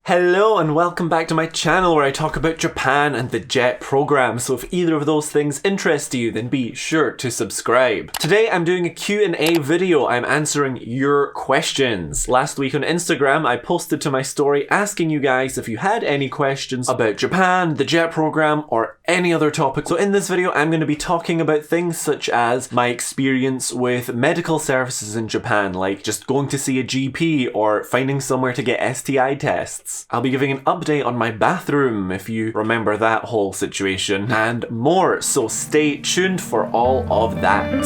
Hello and welcome back to my channel where I talk about Japan and the JET program, so if either of those things interest you then be sure to subscribe. Today I'm doing a Q&A video. I'm answering your questions. Last week on Instagram I posted to my story asking you guys if you had any questions about Japan, the JET program or any other topic. So in this video I'm going to be talking about things such as my experience with medical services in Japan, like just going to see a GP or finding somewhere to get STI tests. I'll be giving an update on my bathroom, if you remember that whole situation, and more, so stay tuned for all of that.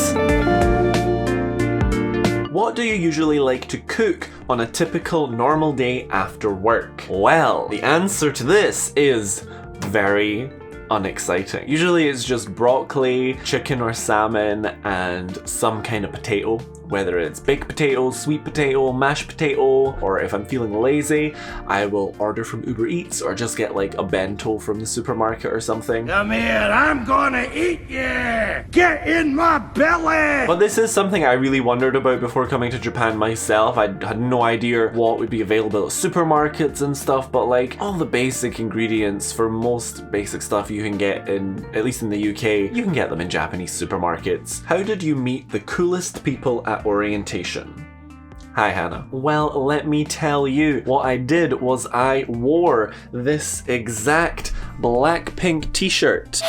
What do you usually like to cook on a typical normal day after work? Well, the answer to this is very unexciting. Usually it's just broccoli, chicken or salmon, and some kind of potato. Whether it's baked potato, sweet potato, mashed potato, or if I'm feeling lazy, I will order from Uber Eats or just get like a bento from the supermarket or something. Come here, I'm gonna eat you! Get in my belly! But this is something I really wondered about before coming to Japan myself. I had no idea what would be available at supermarkets and stuff, but like all the basic ingredients for most basic stuff you can get in, at least in the UK, you can get them in Japanese supermarkets. How did you meet the coolest people at orientation? Hi Hannah. Well, let me tell you, what I did was I wore this exact Blackpink t-shirt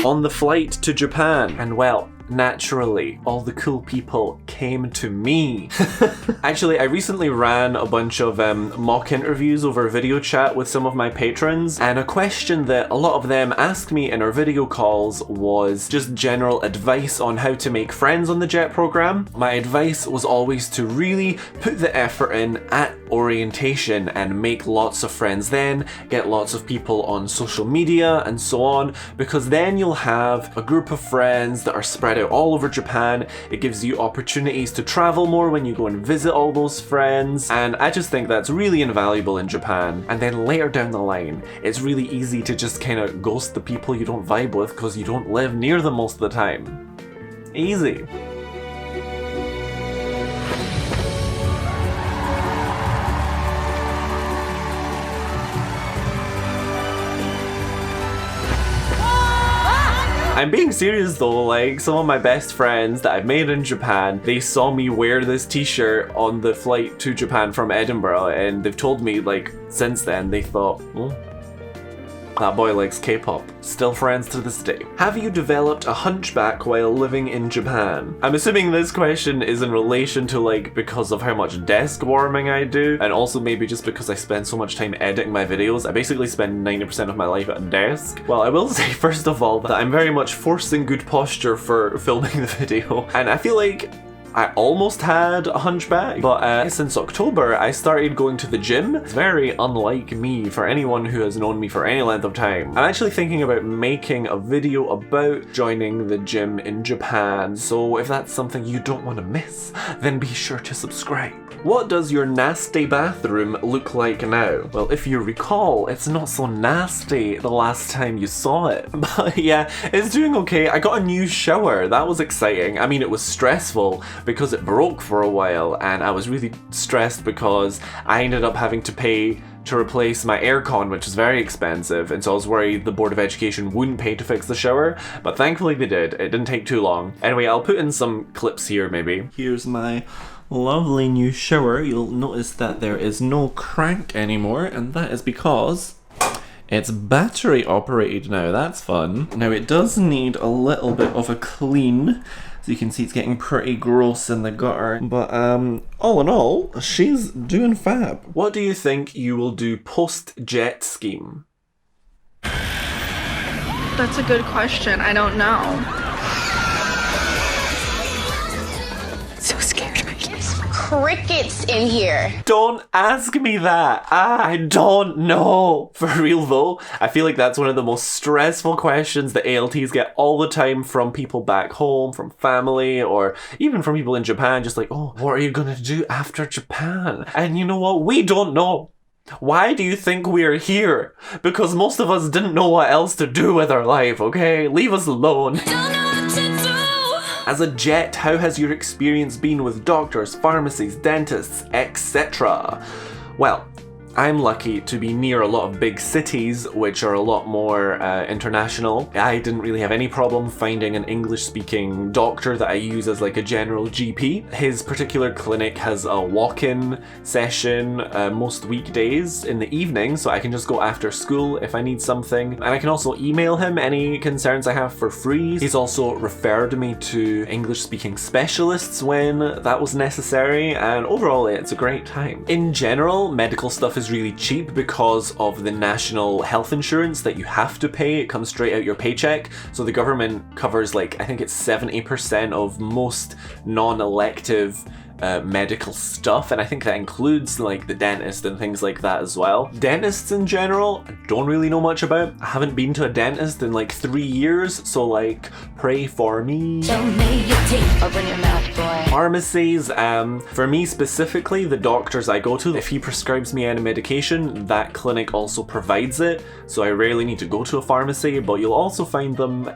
on the flight to Japan, and well, naturally, all the cool people came to me. Actually, I recently ran a bunch of mock interviews over video chat with some of my patrons, and a question that a lot of them asked me in our video calls was just general advice on how to make friends on the JET program. My advice was always to really put the effort in at orientation and make lots of friends then, get lots of people on social media and so on, because then you'll have a group of friends that are spread out all over Japan. It gives you opportunities to travel more when you go and visit all those friends, and I just think that's really invaluable in Japan. And then later down the line, it's really easy to just kind of ghost the people you don't vibe with because you don't live near them most of the time. Easy. I'm being serious though, like some of my best friends that I've made in Japan, they saw me wear this t-shirt on the flight to Japan from Edinburgh, and they've told me like since then they thought, oh, that boy likes K-pop. Still friends to this day. Have you developed a hunchback while living in Japan? I'm assuming this question is in relation to like because of how much desk warming I do, and also maybe just because I spend so much time editing my videos. I basically spend 90% of my life at a desk. Well, I will say first of all that I'm very much forcing good posture for filming the video, and I feel like I almost had a hunchback, but since October I started going to the gym. It's very unlike me for anyone who has known me for any length of time. I'm actually thinking about making a video about joining the gym in Japan, so if that's something you don't want to miss, then be sure to subscribe. What does your nasty bathroom look like now? Well, if you recall, it's not so nasty the last time you saw it. But yeah, it's doing okay. I got a new shower. That was exciting. I mean, it was stressful because it broke for a while, and I was really stressed because I ended up having to pay to replace my aircon, which is very expensive, and so I was worried the Board of Education wouldn't pay to fix the shower, but thankfully they did. It didn't take too long. Anyway, I'll put in some clips here maybe. Here's my lovely new shower. You'll notice that there is no crank anymore, and that is because it's battery operated now. That's fun. Now it does need a little bit of a clean. So you can see it's getting pretty gross in the gutter. But all in all, she's doing fab. What do you think you will do post-JET scheme? That's a good question. I don't know. So scared. Crickets in here. Don't ask me that. I don't know. For real though, I feel like that's one of the most stressful questions that ALTs get all the time from people back home, from family, or even from people in Japan, just like, oh, what are you gonna do after Japan? And you know what? We don't know. Why do you think we're here? Because most of us didn't know what else to do with our life, okay? Leave us alone. Don't know what to do. As a JET, how has your experience been with doctors, pharmacies, dentists, etc.? Well, I'm lucky to be near a lot of big cities, which are a lot more international. I didn't really have any problem finding an English-speaking doctor that I use as like a general GP. His particular clinic has a walk-in session most weekdays in the evening, so I can just go after school if I need something. And I can also email him any concerns I have for free. He's also referred me to English-speaking specialists when that was necessary, and overall it's a great time. In general, medical stuff is really cheap because of the national health insurance that you have to pay. It comes straight out your paycheck, so the government covers like, I think it's 70% of most non-elective medical stuff, and I think that includes like the dentist and things like that as well. Dentists in general, I don't really know much about. I haven't been to a dentist in like 3 years, so like pray for me. Show me your teeth. Open your mouth, boy. Pharmacies, for me specifically, the doctors I go to, if he prescribes me any medication, that clinic also provides it, so I rarely need to go to a pharmacy, but you'll also find them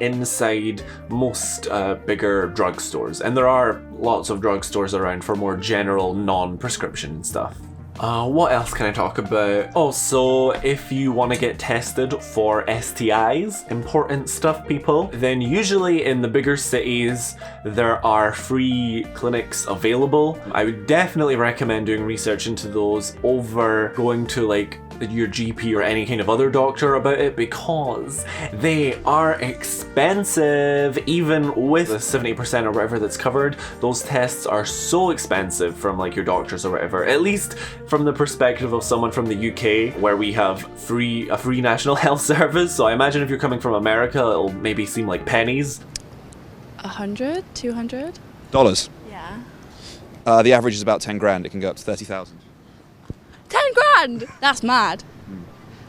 inside most bigger drugstores, and there are lots of drugstores around for more general non-prescription stuff. What else can I talk about? Oh, so if you want to get tested for STIs, important stuff, people, then usually in the bigger cities there are free clinics available. I would definitely recommend doing research into those over going to like your GP or any kind of other doctor about it, because they are expensive. Even with the 70% or whatever that's covered, those tests are so expensive from like your doctors or whatever, at least from the perspective of someone from the UK where we have a free national health service. So I imagine if you're coming from America, it'll maybe seem like pennies. 100, 200? Dollars. Yeah. The average is about 10 grand. It can go up to 30,000. 10 grand! That's mad.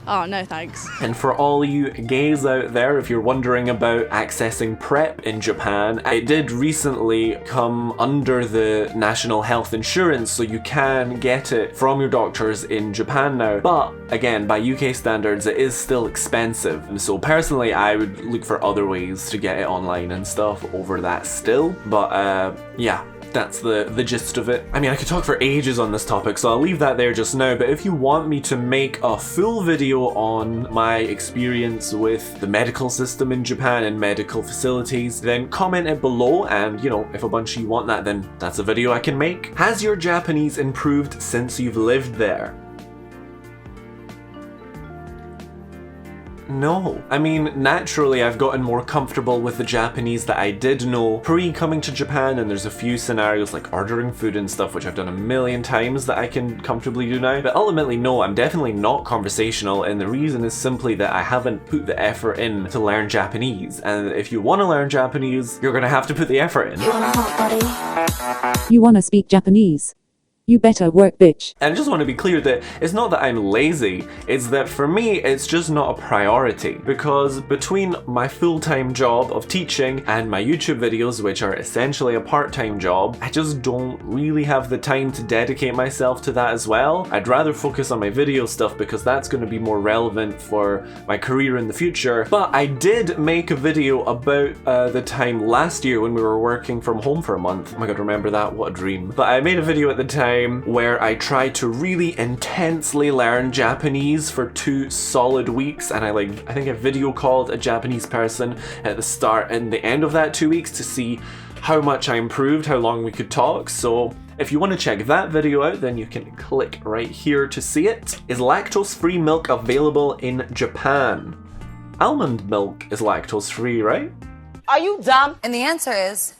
Oh, no thanks. And for all you gays out there, if you're wondering about accessing PrEP in Japan, it did recently come under the national health insurance, so you can get it from your doctors in Japan now. But again, by UK standards, it is still expensive. And so personally, I would look for other ways to get it online and stuff over that still. But yeah. That's the gist of it. I mean, I could talk for ages on this topic, so I'll leave that there just now, but if you want me to make a full video on my experience with the medical system in Japan and medical facilities, then comment it below, and you know, if a bunch of you want that, then that's a video I can make. Has your Japanese improved since you've lived there? No. I mean, naturally I've gotten more comfortable with the Japanese that I did know pre-coming to Japan, and there's a few scenarios like ordering food and stuff which I've done a million times that I can comfortably do now. But ultimately, no, I'm definitely not conversational, and the reason is simply that I haven't put the effort in to learn Japanese. And if you want to learn Japanese, you're gonna have to put the effort in. You want a hot buddy? You wanna speak Japanese? You better work, bitch. And I just want to be clear that it's not that I'm lazy, it's that for me it's just not a priority, because between my full-time job of teaching and my YouTube videos, which are essentially a part-time job, I just don't really have the time to dedicate myself to that as well. I'd rather focus on my video stuff because that's going to be more relevant for my career in the future. But I did make a video about the time last year when we were working from home for a month. Oh my god, remember that? What a dream. But I made a video at the time where I tried to really intensely learn Japanese for 2 solid weeks, and I think I video called a Japanese person at the start and the end of that 2 weeks to see how much I improved, how long we could talk. So if you want to check that video out, then you can click right here to see it. Is lactose-free milk available in Japan? Almond milk is lactose-free, right? Are you dumb? And the answer is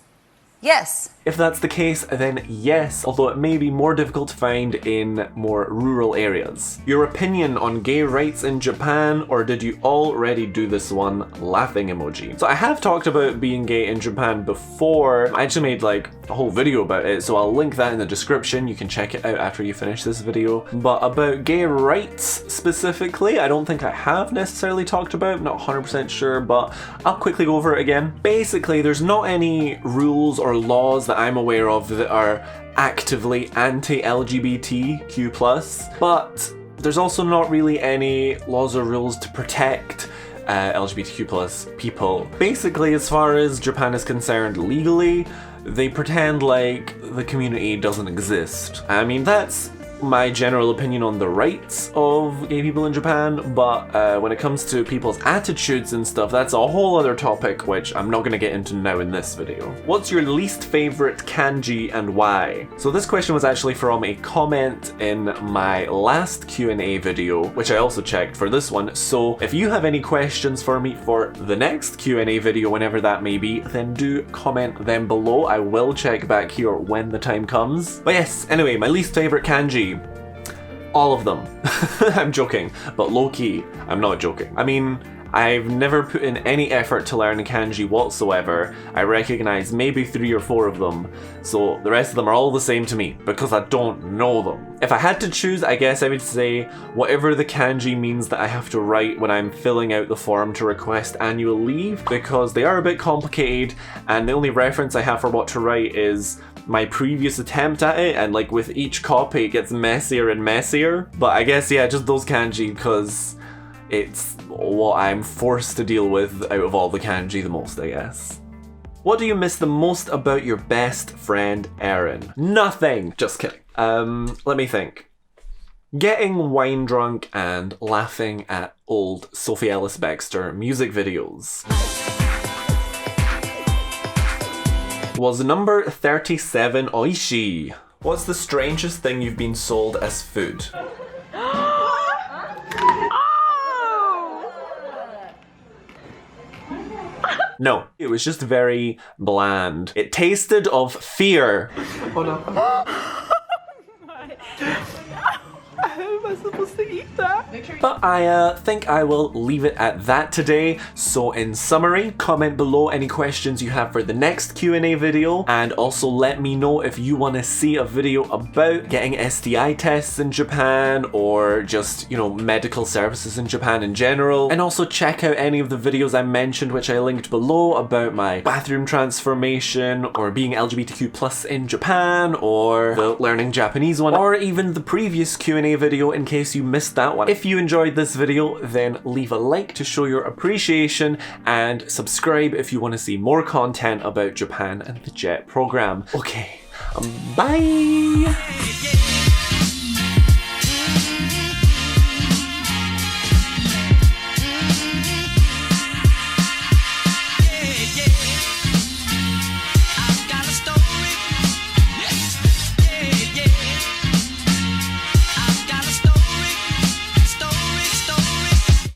yes. If that's the case, then yes, although it may be more difficult to find in more rural areas. Your opinion on gay rights in Japan, or did you already do this one? Laughing emoji. So I have talked about being gay in Japan before. I actually made like a whole video about it, so I'll link that in the description. You can check it out after you finish this video. But about gay rights specifically, I don't think I have necessarily talked about, not 100% sure, but I'll quickly go over it again. Basically, there's not any rules or laws that I'm aware of that are actively anti-LGBTQ+, but there's also not really any laws or rules to protect LGBTQ+ people. Basically, as far as Japan is concerned legally, they pretend like the community doesn't exist. I mean, that's my general opinion on the rights of gay people in Japan, but when it comes to people's attitudes and stuff, that's a whole other topic which I'm not going to get into now in this video. What's your least favorite kanji and why? So this question was actually from a comment in my last Q&A video, which I also checked for this one, so if you have any questions for me for the next Q&A video, whenever that may be, then do comment them below. I will check back here when the time comes. But yes, anyway, my least favorite kanji. All of them. I'm joking, but low-key, I'm not joking. I mean, I've never put in any effort to learn kanji whatsoever. I recognize maybe 3 or 4 of them, so the rest of them are all the same to me because I don't know them. If I had to choose, I guess I would say whatever the kanji means that I have to write when I'm filling out the form to request annual leave, because they are a bit complicated and the only reference I have for what to write is my previous attempt at it, and like with each copy it gets messier and messier. But I guess, yeah, just those kanji because it's what I'm forced to deal with out of all the kanji the most, I guess. What do you miss the most about your best friend Erin? Nothing! Just kidding. Let me think. Getting wine drunk and laughing at old Sophie Ellis-Bextor music videos. Was number 37 oishi? What's the strangest thing you've been sold as food? No, it was just very bland. It tasted of fear. Oh no. How am I supposed to eat that? But I think I will leave it at that today. So in summary, comment below any questions you have for the next Q&A video, and also let me know if you want to see a video about getting STI tests in Japan, or just, you know, medical services in Japan in general. And also check out any of the videos I mentioned which I linked below about my bathroom transformation, or being LGBTQ+ in Japan, or the learning Japanese one, or even the previous Q&A video in case you missed that one. If you enjoyed this video, then leave a like to show your appreciation, and subscribe if you want to see more content about Japan and the JET program. Okay, bye!